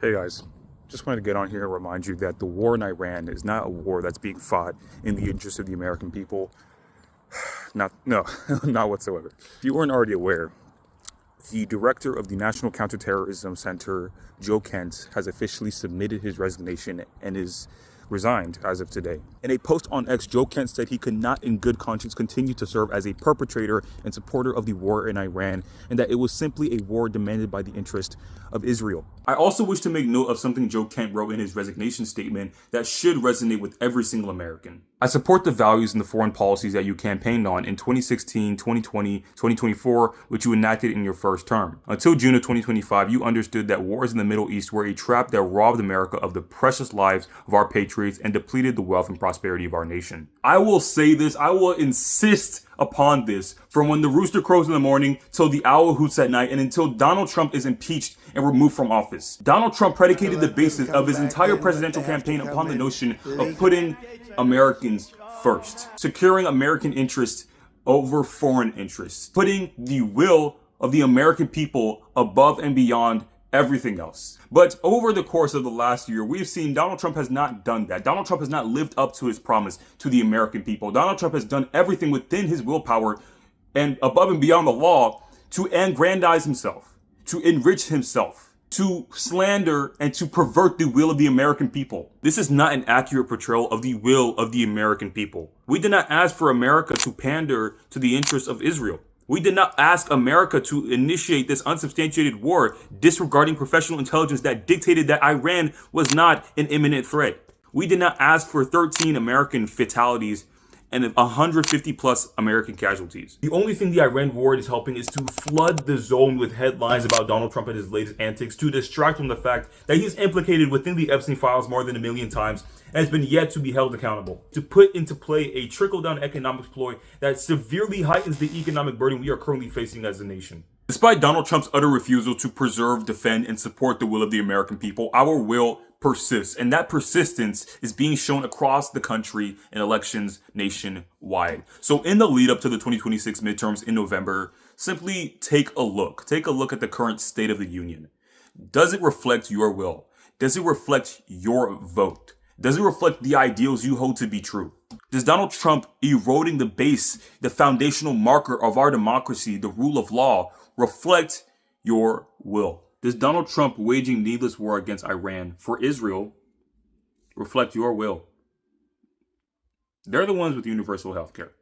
Hey guys, just wanted to get on here and remind you that the war in Iran is not a war that's being fought in the interest of the American people. No, not whatsoever. If you weren't already aware, the director of the National Counterterrorism Center, Joe Kent, has officially submitted his resignation and is resigned as of today. In a post on X, Joe Kent said he could not in good conscience continue to serve as a perpetrator and supporter of the war in Iran, and that it was simply a war demanded by the interest of Israel. I also wish to make note of something Joe Kent wrote in his resignation statement that should resonate with every single American. I support the values and the foreign policies that you campaigned on in 2016, 2020, 2024, which you enacted in your first term. Until June of 2025, you understood that wars in the Middle East were a trap that robbed America of the precious lives of our patriots and depleted the wealth and prosperity of our nation. I will say this, I will insist upon this from when the rooster crows in the morning till the owl hoots at night and until Donald Trump is impeached and removed from office. Donald Trump predicated the basis of his entire presidential campaign upon the notion of putting Americans first, securing American interests over foreign interests, putting the will of the American people above and beyond everything else. But over the course of the last year, we've seen Donald Trump has not done that. Donald Trump has not lived up to his promise to the American people. Donald Trump has done everything within his willpower and above and beyond the law to aggrandize himself, to enrich himself, to slander and to pervert the will of the American people. This is not an accurate portrayal of the will of the American people. We did not ask for America to pander to the interests of Israel. We did not ask America to initiate this unsubstantiated war, disregarding professional intelligence that dictated that Iran was not an imminent threat. We did not ask for 13 American fatalities and 150 plus American casualties. The only thing the Iran war is helping is to flood the zone with headlines about Donald Trump and his latest antics to distract from the fact that he's implicated within the Epstein files more than 1 million times and has been yet to be held accountable. To put into play a trickle-down economics ploy that severely heightens the economic burden we are currently facing as a nation. Despite Donald Trump's utter refusal to preserve, defend, and support the will of the American people, our will persists, and that persistence is being shown across the country in elections nationwide. So in the lead up to the 2026 midterms in November, simply take a look at the current state of the union. Does it reflect your will? Does it reflect your vote? Does it reflect the ideals you hold to be true? Does Donald Trump eroding the base, the foundational marker of our democracy, the rule of law, reflect your will? Does Donald Trump waging needless war against Iran for Israel reflect your will? They're the ones with universal health care.